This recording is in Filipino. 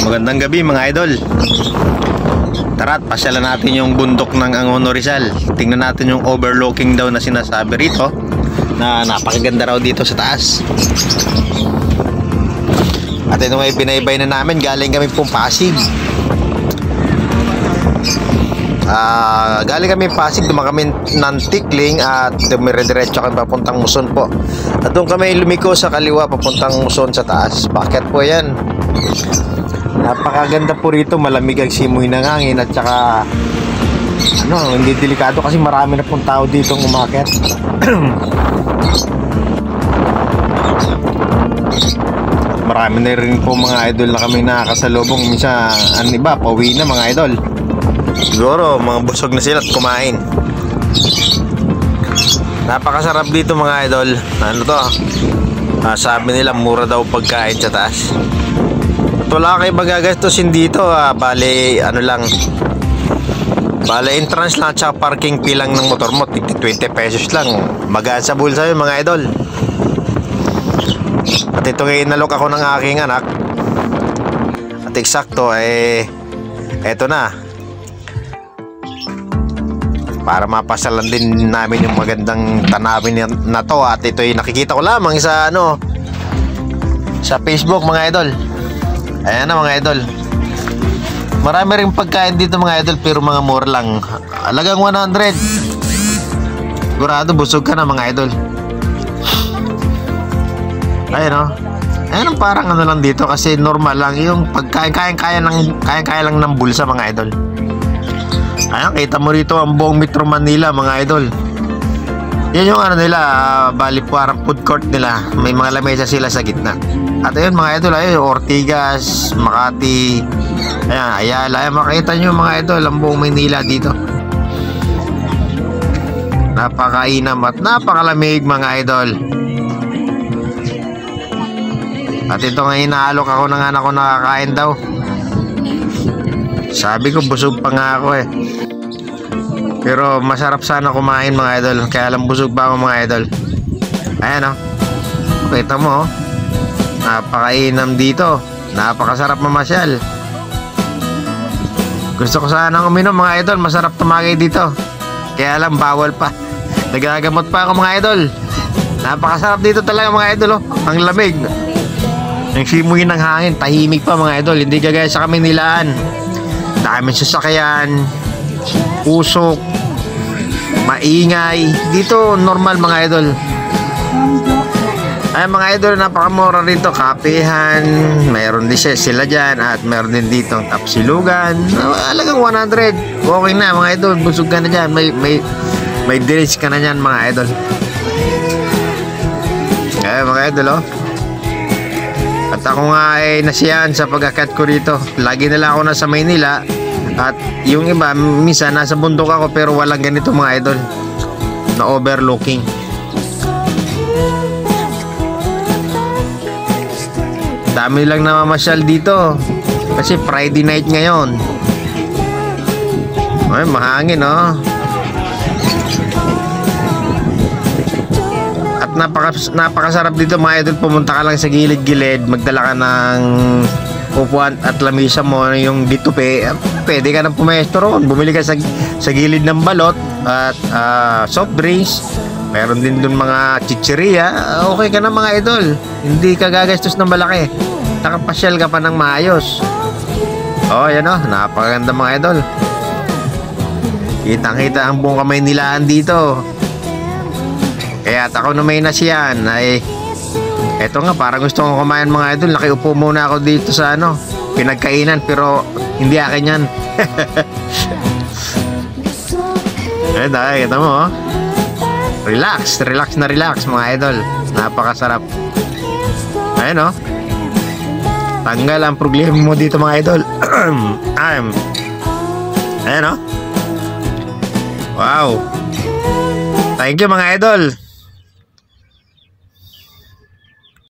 Magandang gabi mga idol. Tara, pasyalan natin yung bundok ng Angono Rizal. Tingnan natin yung overlooking daw na sinasabi rito, na napakaganda raw dito sa taas. At ito nga binaybay na namin, galing kami pong Pasig. Galing kami Pasig, dumaan kami ng Tikling at dumiretso kami papuntang Muson po. At doon kami lumiko sa kaliwa papuntang Muson sa taas. Bakit po yan? Napakaganda po rito, malamig ang simoy ng hangin at saka hindi delikado kasi marami na pong tao dito umakyat. Marami na rin po mga idol na kami nakakasalubong. Minsan iba, pauwi na mga idol. Siguro mga busog na sila at kumain. Napakasarap dito mga idol. Ano to? Sabi nila mura daw pagkain sa taas. Wala kayo magagastusin dito, bale entrance lang at parking fee lang ng motor mo, 20 pesos lang, magaan sa bulsa yun mga idol. At ito ngayon inalok ako ng aking anak at eksakto eto na, para mapasyalan din namin yung magandang tanawin na to. At ito ay nakikita ko lamang sa sa Facebook mga idol. Ayan na mga idol, marami rin pagkain dito mga idol, pero mga mura lang, halagang 100. Sigurado busog ka na mga idol. Ayan o, ayan parang lang dito, kasi normal lang yung pagkain, kaya lang ng bulsa mga idol. Ayan, kita mo rito ang buong Metro Manila mga idol. Yan yung nila, bali parang food court nila, may mga lamesa sila sa gitna. At ayun mga idol, ayun Ortigas, Makati, ayan, Ayala, ayan, makita nyo mga idol ang buong Maynila dito. Napakainam at napakalamig mga idol. At ito nga inaalok ako ng anak ko, nakakain daw. Sabi ko busog pa nga ako pero masarap sana kumain mga idol, kaya lang busog pa ako mga idol. Ayan kita mo napakainam dito, napakasarap mamasyal. Gusto ko sana uminom mga idol, masarap tumagay dito, kaya lang bawal pa, nagagamot pa ako mga idol. Napakasarap dito talaga mga idol, ang lamig, ang simoy ng hangin, tahimik pa mga idol, hindi kagaya sa Kaminilaan, daming sasakyan, usok, maingay. Dito normal mga idol. Ay mga idol, napakamura rito, kapehan, mayroon din sila dyan, at mayroon din dito tapsilugan, halagang 100. Okay na mga idol, busog ka na dyan, may drinks ka na dyan mga idol. Ay mga idol at ako nga nasiyahan sa pag-akyat ko rito. Lagi nila ako nasa Maynila, at yung iba minsan nasa bundok ako, pero walang ganito mga idol na overlooking. Dami lang namamasyal dito kasi Friday night ngayon. Ay, mahangin at napakasarap dito mga idol. Pumunta ka lang sa gilid-gilid, magdala ka ng upuan at lamisa mo, yung ditupe, pwede ka nang pumesto roon, bumili ka sa gilid ng balot at soft drinks, meron din dun mga chicheria, okay ka na mga idol, hindi ka gagastos ng malaki, nakapasyal ka pa ng maayos. Yan napakaganda mga idol, kitang kita ang buong Kamaynilaan dito. Kaya at ako na may nasiyan eto nga, parang gusto kong kumain mga idol, nakiupo muna ako dito sa pinagkainan, pero hindi akin yan. Kita mo relax mga idol, napakasarap. Ayan tanggal ang problema mo dito mga idol. Ayan wow, thank you mga idol.